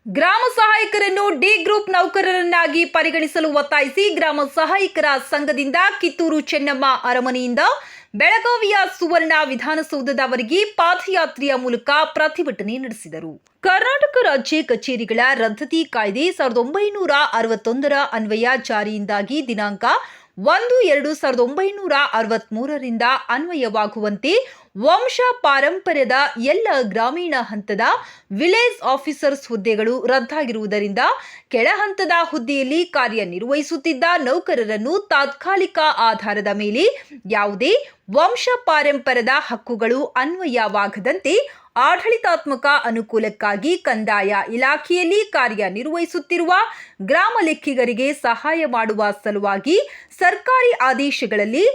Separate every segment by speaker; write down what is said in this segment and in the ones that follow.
Speaker 1: ಗ್ರಾಮ ಸಹಾಯಕರನ್ನು D group ನೌಕರರನ್ನಾಗಿ ಪರಿಗಣಿಸಲು ಒತ್ತಾಯಿಸಿ ಗ್ರಾಮ ಸಹಾಯಕರ ಸಂಘದಿಂದ ಕಿತ್ತೂರು ಚೆನ್ನಮ್ಮ ಅರಮನೆಯಿಂದ ಬೆಳಗಾವಿಯ ಸುವರ್ಣ ವಿಧಾನಸೌಧದವರೆಗೆ ಪಾದಯಾತ್ರೆಯ ಮೂಲಕ ಪ್ರತಿಭಟನೆ ನಡೆಸಿದರು. ಕರ್ನಾಟಕ ರಾಜ್ಯ ಕಚೇರಿಗಳ ರದ್ದತಿ ಕಾಯ್ದೆ 1961ರ ಅನ್ವಯ ಜಾರಿಯಿಂದಾಗಿ ದಿನಾಂಕ 1-2-1963ರಿಂದ ಅನ್ವಯವಾಗುವಂತೆ ವಂಶ ಪಾರಂಪರ್ಯದ ಎಲ್ಲ ಗ್ರಾಮೀಣ ಹಂತದ ವಿಲೇಜ್ ಆಫೀಸರ್ಸ್ ಹುದ್ದೆಗಳು ರದ್ದಾಗಿರುವುದರಿಂದ ಕೆಳ ಹಂತದ ಹುದ್ದೆಯಲ್ಲಿ ಕಾರ್ಯನಿರ್ವಹಿಸುತ್ತಿದ್ದ ನೌಕರರನ್ನು ತಾತ್ಕಾಲಿಕ ಆಧಾರದ ಮೇಲೆ ಯಾವುದೇ ವಂಶ ಪಾರಂಪರ್ಯದ ಹಕ್ಕುಗಳು ಅನ್ವಯವಾಗದಂತೆ ಆಡಳಿತಾತ್ಮಕ ಅನುಕೂಲಕ್ಕಾಗಿ ಕಂದಾಯ ಇಲಾಖೆಯಲ್ಲಿ ಕಾರ್ಯನಿರ್ವಹಿಸುತ್ತಿರುವ ಗ್ರಾಮ ಲೆಕ್ಕಿಗರಿಗೆ ಸಹಾಯ ಮಾಡುವ ಸಲುವಾಗಿ ಸರ್ಕಾರಿ ಆದೇಶಗಳಲ್ಲಿ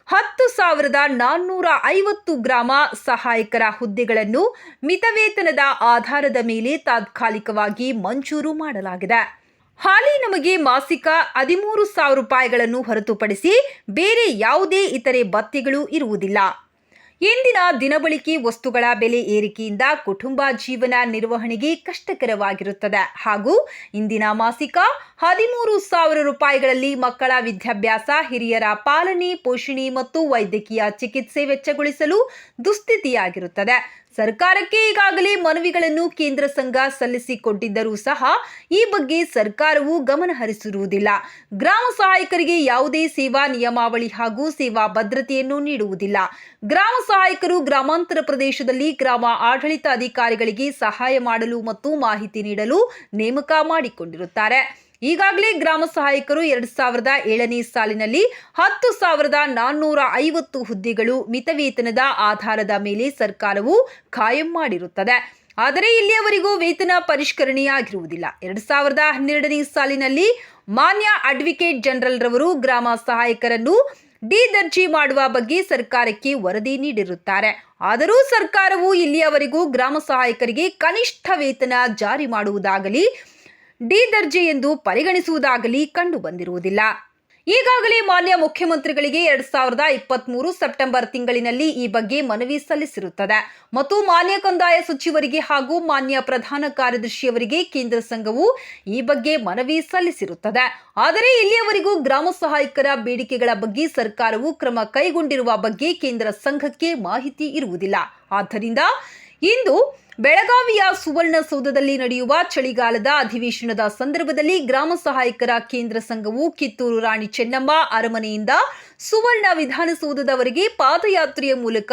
Speaker 1: 10,450 ಗ್ರಾಮ ಸಹಾಯಕರ ಹುದ್ದೆಗಳನ್ನು ಮಿತವೇತನದ ಆಧಾರದ ಮೇಲೆ ತಾತ್ಕಾಲಿಕವಾಗಿ ಮಂಜೂರು ಮಾಡಲಾಗಿದೆ. ಹಾಲಿ ನಮಗೆ ಮಾಸಿಕ 13,000 ರೂಪಾಯಿಗಳನ್ನು ಹೊರತುಪಡಿಸಿ ಬೇರೆ ಯಾವುದೇ ಇತರೆ ಭತ್ಯೆಗಳು ಇರುವುದಿಲ್ಲ. ಇಂದಿನ ದಿನಬಳಕೆ ವಸ್ತುಗಳ ಬೆಲೆ ಏರಿಕೆಯಿಂದ ಕುಟುಂಬ ಜೀವನ ನಿರ್ವಹಣೆಗೆ ಕಷ್ಟಕರವಾಗಿರುತ್ತದೆ ಹಾಗೂ ಇಂದಿನ ಮಾಸಿಕ 13,000 ರೂಪಾಯಿಗಳಲ್ಲಿ ಮಕ್ಕಳ ವಿದ್ಯಾಭ್ಯಾಸ, ಹಿರಿಯರ ಪಾಲನೆ, ಪೋಷಣೆ ಮತ್ತು ವೈದ್ಯಕೀಯ ಚಿಕಿತ್ಸೆ ವೆಚ್ಚಗೊಳಿಸಲು ದುಸ್ಥಿತಿಯಾಗಿರುತ್ತದೆ. ಸರ್ಕಾರಕ್ಕೆ ಈಗಾಗಲೇ ಮನವಿಗಳನ್ನು ಕೇಂದ್ರ ಸಂಘ ಸಲ್ಲಿಸಿಕೊಟ್ಟಿದ್ದರೂ ಸಹ ಈ ಬಗ್ಗೆ ಸರ್ಕಾರವು ಗಮನ ಹರಿಸಿರುವುದಿಲ್ಲ. ಗ್ರಾಮ ಸಹಾಯಕರಿಗೆ ಯಾವುದೇ ಸೇವಾ ನಿಯಮಾವಳಿ ಹಾಗೂ ಸೇವಾ ಭದ್ರತೆಯನ್ನು ನೀಡುವುದಿಲ್ಲ. ಗ್ರಾಮ ಸಹಾಯಕರು ಗ್ರಾಮಾಂತರ ಪ್ರದೇಶದಲ್ಲಿ ಗ್ರಾಮ ಆಡಳಿತ ಅಧಿಕಾರಿಗಳಿಗೆ ಸಹಾಯ ಮಾಡಲು ಮತ್ತು ಮಾಹಿತಿ ನೀಡಲು ನೇಮಕ ಮಾಡಿಕೊಂಡಿರುತ್ತಾರೆ. ಈಗಾಗಲೇ ಗ್ರಾಮ ಸಹಾಯಕರು 2007ನೇ ಸಾಲಿನಲ್ಲಿ 10,450 ಹುದ್ದೆಗಳು ಮಿತವೇತನದ ಆಧಾರದ ಮೇಲೆ ಸರ್ಕಾರವು ಖಾಯಂ ಮಾಡಿರುತ್ತದೆ. ಆದರೆ ಇಲ್ಲಿಯವರೆಗೂ ವೇತನ ಪರಿಷ್ಕರಣೆಯಾಗಿರುವುದಿಲ್ಲ. 2012ನೇ ಸಾಲಿನಲ್ಲಿ ಮಾನ್ಯ ಅಡ್ವೊಕೇಟ್ ಜನರಲ್ ರವರು ಗ್ರಾಮ ಸಹಾಯಕರನ್ನು ಡಿ ದರ್ಜೆ ಮಾಡುವ ಬಗ್ಗೆ ಸರ್ಕಾರಕ್ಕೆ ವರದಿ ನೀಡಿರುತ್ತಾರೆ. ಆದರೂ ಸರ್ಕಾರವು ಇಲ್ಲಿಯವರೆಗೂ ಗ್ರಾಮ ಸಹಾಯಕರಿಗೆ ಕನಿಷ್ಠ ವೇತನ ಜಾರಿ ಮಾಡುವುದಾಗಲಿ ಡಿ ದರ್ಜೆ ಎಂದು ಪರಿಗಣಿಸುವುದಾಗಲಿ ಕಂಡು ಬಂದಿರುವುದಿಲ್ಲ. ಈಗಾಗಲೇ ಮಾನ್ಯ ಮುಖ್ಯಮಂತ್ರಿಗಳಿಗೆ 2023 ಸೆಪ್ಟೆಂಬರ್ ತಿಂಗಳಿನಲ್ಲಿ ಈ ಬಗ್ಗೆ ಮನವಿ ಸಲ್ಲಿಸಿರುತ್ತದೆ ಮತ್ತು ಮಾನ್ಯ ಕಂದಾಯ ಸಚಿವರಿಗೆ ಹಾಗೂ ಮಾನ್ಯ ಪ್ರಧಾನ ಕಾರ್ಯದರ್ಶಿಯವರಿಗೆ ಕೇಂದ್ರ ಸಂಘವು ಈ ಬಗ್ಗೆ ಮನವಿ ಸಲ್ಲಿಸಿರುತ್ತದೆ. ಆದರೆ ಇಲ್ಲಿಯವರೆಗೂ ಗ್ರಾಮ ಸಹಾಯಕರ ಬೇಡಿಕೆಗಳ ಬಗ್ಗೆ ಸರ್ಕಾರವು ಕ್ರಮ ಕೈಗೊಂಡಿರುವ ಬಗ್ಗೆ ಕೇಂದ್ರ ಸಂಘಕ್ಕೆ ಮಾಹಿತಿ ಇರುವುದಿಲ್ಲ. ಆದ್ದರಿಂದ ಇಂದು ಬೆಳಗಾವಿಯ ಸುವರ್ಣಸೌಧದಲ್ಲಿ ನಡೆಯುವ ಚಳಿಗಾಲದ ಅಧಿವೇಶನದ ಸಂದರ್ಭದಲ್ಲಿ ಗ್ರಾಮ ಸಹಾಯಕರ ಕೇಂದ್ರ ಸಂಘವು ಕಿತ್ತೂರು ರಾಣಿ ಚೆನ್ನಮ್ಮ ಅರಮನೆಯಿಂದ ಸುವರ್ಣ ವಿಧಾನಸೌಧದವರೆಗೆ ಪಾದಯಾತ್ರೆಯ ಮೂಲಕ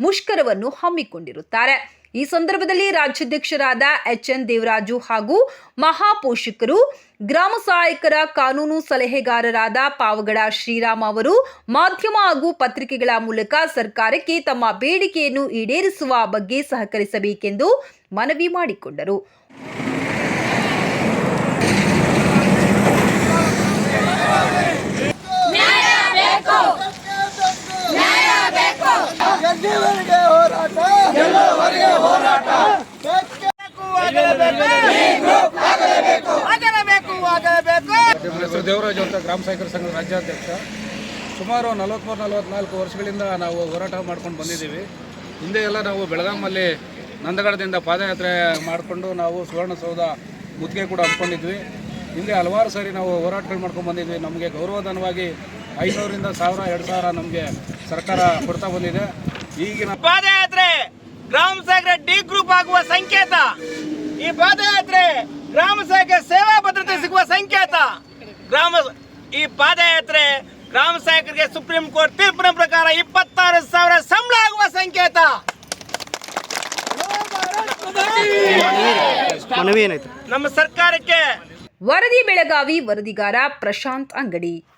Speaker 1: ಮುಷ್ಕರವನ್ನು ಹಮ್ಮಿಕೊಂಡಿರುತ್ತಾರೆ. ಈ ಸಂದರ್ಭದಲ್ಲಿ ರಾಜ್ಯಾಧ್ಯಕ್ಷರಾದ HN ದೇವರಾಜು ಹಾಗೂ ಮಹಾಪೋಷಕರು, ಗ್ರಾಮ ಸಹಾಯಕರ ಕಾನೂನು ಸಲಹೆಗಾರರಾದ ಪಾವಗಡ ಶ್ರೀರಾಮ್ ಅವರು ಮಾಧ್ಯಮ ಹಾಗೂ ಪತ್ರಿಕೆಗಳ ಮೂಲಕ ಸರ್ಕಾರಕ್ಕೆ ತಮ್ಮ ಬೇಡಿಕೆಯನ್ನು ಈಡೇರಿಸುವ ಬಗ್ಗೆ ಸಹಕರಿಸಬೇಕೆಂದು ಮನವಿ ಮಾಡಿಕೊಂಡರು.
Speaker 2: ದೇವರಾಜು ಅಂತ ಗ್ರಾಮ ಸಹಾಯಕರ ಸಂಘದ ರಾಜ್ಯಾಧ್ಯಕ್ಷ. ಸುಮಾರು 43-44 ವರ್ಷಗಳಿಂದ ನಾವು ಹೋರಾಟ ಮಾಡ್ಕೊಂಡು ಬಂದಿದ್ದೀವಿ. ಹಿಂದೆ ಎಲ್ಲ ನಾವು ಬೆಳಗಾಮಲ್ಲಿ ನಂದಗಡದಿಂದ ಪಾದಯಾತ್ರೆ ಮಾಡಿಕೊಂಡು ನಾವು ಸುವರ್ಣಸೌಧ ಮುತ್ತಿಗೆ ಕೂಡ ಹಮ್ಮಿಕೊಂಡಿದ್ವಿ. ಹಿಂದೆ ಹಲವಾರು ಸಾರಿ ನಾವು ಹೋರಾಟಗಳು ಮಾಡ್ಕೊಂಡು ಬಂದಿದ್ವಿ. ನಮಗೆ ಗೌರವಧನವಾಗಿ 500ರಿಂದ 1,000, 2,000 ನಮಗೆ ಸರ್ಕಾರ ಕೊಡ್ತಾ ಬಂದಿದೆ. ಈಗಿನ
Speaker 3: ಪಾದಯಾತ್ರೆ ಗ್ರಾಮ ಸಹಾಯಕರ ಡಿ ಗ್ರೂಪ್ ಆಗುವ ಸಂಕೇತ. ಈ ಪಾದಯಾತ್ರೆ ಗ್ರಾಮ ಸಹಾಯಕ ಸೇವಾ ಭದ್ರತೆ ಸಿಗುವ ಸಂಕೇತ. ಈ ಪಾದಯಾತ್ರೆ ಗ್ರಾಮ ಸಹಾಯಕರಿಗೆ ಸುಪ್ರೀಂ ಕೋರ್ಟ್ ತೀರ್ಪಿನ ಪ್ರಕಾರ 26,000 ಸಂಬಳ ಆಗುವ ಸಂಕೇತ. ನಮ್ಮ ಸರ್ಕಾರಕ್ಕೆ
Speaker 1: ವರದಿ ಬೆಳಗಾವಿ, ವರದಿಗಾರ ಪ್ರಶಾಂತ್ ಅಂಗಡಿ.